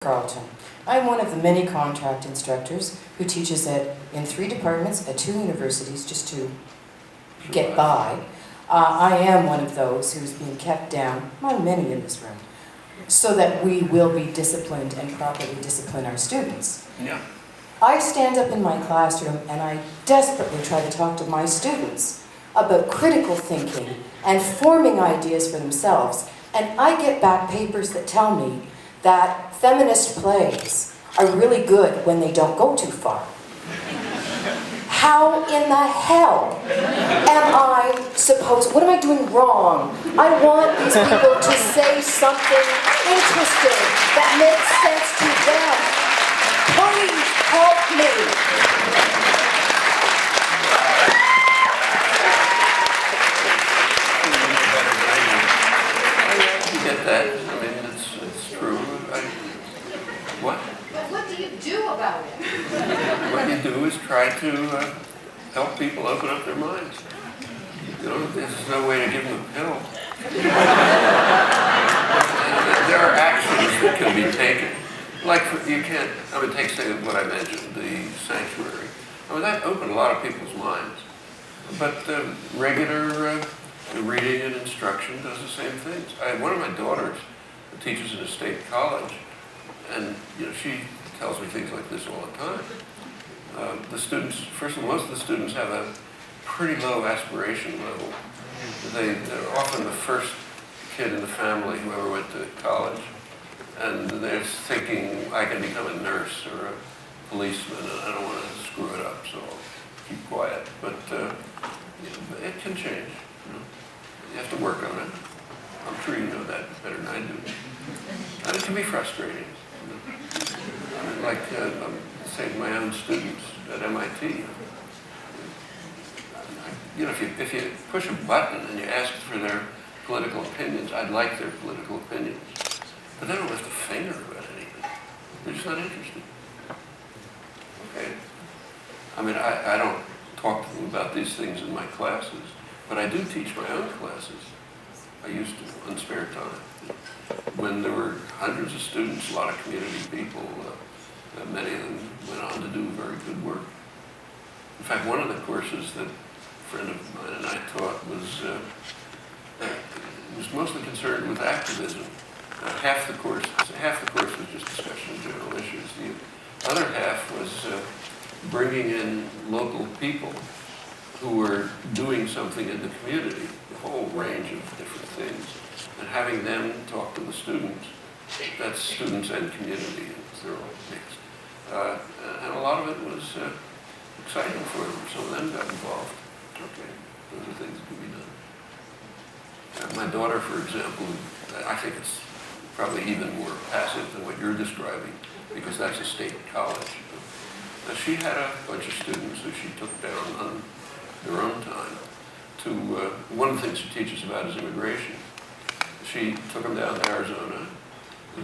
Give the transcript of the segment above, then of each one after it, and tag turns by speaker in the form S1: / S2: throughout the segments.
S1: Carleton. I'm one of the many contract instructors who teaches in 3 departments at 2 universities just to get by. I am one of those who's being kept down, among many in this room, so that we will be disciplined and properly discipline our students.
S2: Yeah.
S1: I stand up in my classroom and I desperately try to talk to my students about critical thinking and forming ideas for themselves, and I get back papers that tell me that feminist plays are really good when they don't go too far. How in the hell am I supposed, what am I doing wrong? I want these people to say something interesting that makes sense to them. Please help me.
S2: You get that? I mean, it's true. What?
S1: But what do you do about it?
S2: What you do is try to help people open up their minds. You know, there's no way to give them a pill. There are actions that can be taken. Like, you can't, I mean, take, say, what I mentioned, the sanctuary. I mean, that opened a lot of people's minds. But regular reading and instruction does the same things. One of my daughters teaches in a state college, and you know, she tells me things like this all the time. The students, first of all, most of the students have a pretty low aspiration level. They're often the first kid in the family who ever went to college, and they're thinking, I can become a nurse or a policeman, and I don't want to screw it up, so I'll keep quiet. But you know, it can change. You know? You have to work on it. I'm sure you know that better than I do. And it can be frustrating. You know? I mean, like, I'm saying my own students at MIT. You know, if you push a button and you ask for their political opinions, I'd like their political opinions. But they don't lift a finger about anything. They're just not interested. Okay? I mean, I don't talk to them about these things in my classes, but I do teach my own classes. I used to, on spare time. When there were hundreds of students, a lot of community people, many of them went on to do very good work. In fact, one of the courses that a friend of mine and I taught was mostly concerned with activism. Half the course was just discussion of general issues. The other half was bringing in local people who were doing something in the community, a whole range of different things, and having them talk to the students. That's students and community, they're all mixed. And a lot of it was exciting for them. Some of them got involved. Okay, those are things that can be done. My daughter, for example, I think it's probably even more passive than what you're describing, because that's a state college. She had a bunch of students who she took down on their own time to, one of the things she teaches about is immigration. She took them down to Arizona.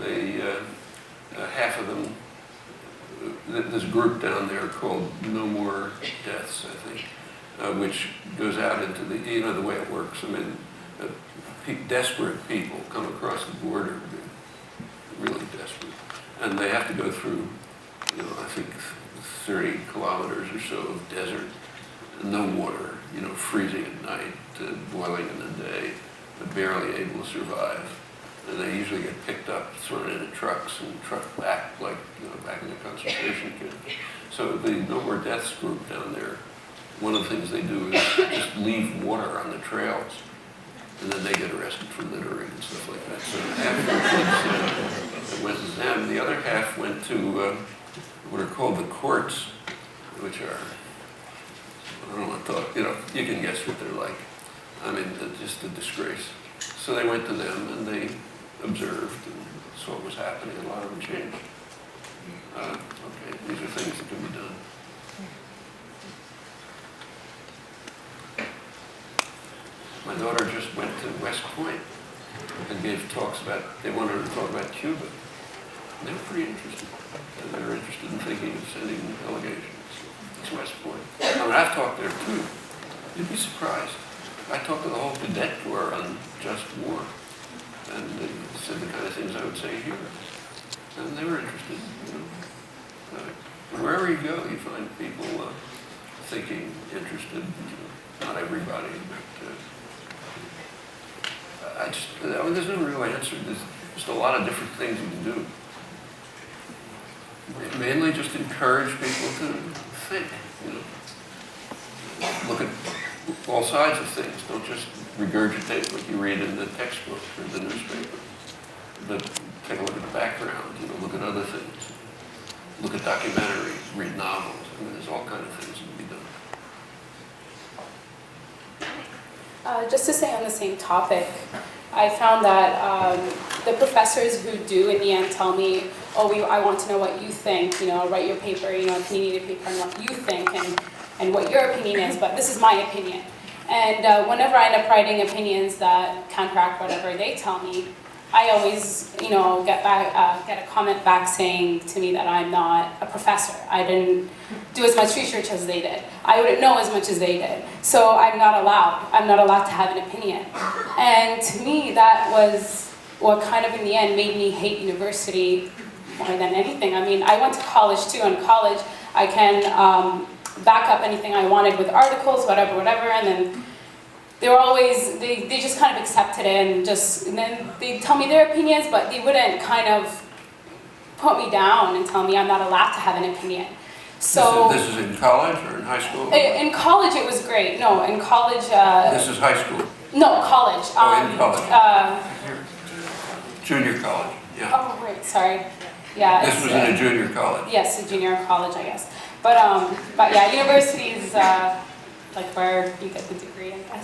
S2: They, half of them, there's a group down there called No More Deaths, I think, which goes out into the, you know, the way it works. I mean, desperate people come across the border, really desperate, and they have to go through, you know, I think 30 kilometers or so of desert, no water, you know, freezing at night, boiling in the day, but barely able to survive. And they usually get picked up, thrown into trucks, and trucked back, like, you know, back in the concentration camp. So the No More Deaths group down there, one of the things they do is just leave water on the trails, and then they get arrested for littering and stuff like that. So half of the kids went to them. The other half went to what are called the courts, which are, I don't want to talk, you know, you can guess what they're like. I mean, just a disgrace. So they went to them and they observed and saw what was happening. A lot of them changed. Okay, these are things that can be done. My daughter just went to West Point and gave talks about, they wanted her to talk about Cuba. And they were pretty interested. And they were interested in thinking of sending delegations. It's West Point. I mean, I've talked there too. You'd be surprised. I talked to the whole cadet corps on just war. And they said the kind of things I would say here. and they were interested. Wherever you go, you find people thinking, interested. Not everybody, but I mean, there's no real answer. There's just a lot of different things you can do. Mainly just encourage people to think. Look at all sides of things. Don't just regurgitate what you read in the textbook or the newspaper. But take a look at the background. Look at other things. Look at documentaries. Read novels. I mean, there's all kinds of things that can be done.
S3: Just to stay on the same topic, I found that the professors who do in the end tell me, oh, I want to know what you think, write your paper, opinionated paper on what you think and what your opinion is, but this is my opinion. And whenever I end up writing opinions that counteract whatever they tell me, I always, get a comment back saying to me that I'm not a professor. I didn't do as much research as they did. I wouldn't know as much as they did. So I'm not allowed. I'm not allowed to have an opinion. And to me, that was what kind of in the end made me hate university more than anything. I mean, I went to college too. In college, I can back up anything I wanted with articles, whatever, and then they were always, they just kind of accepted it and then they'd tell me their opinions, but they wouldn't kind of put me down and tell me I'm not allowed to have an opinion. So
S2: This is in college or in high school?
S3: In college it was great. No, in college...
S2: This is high school?
S3: No, college.
S2: In college? Junior college, yeah.
S3: Oh, right, sorry. Yeah.
S2: This was in a junior college?
S3: Yes, a junior college, I guess. But yeah, university is like where you get the degree, I guess.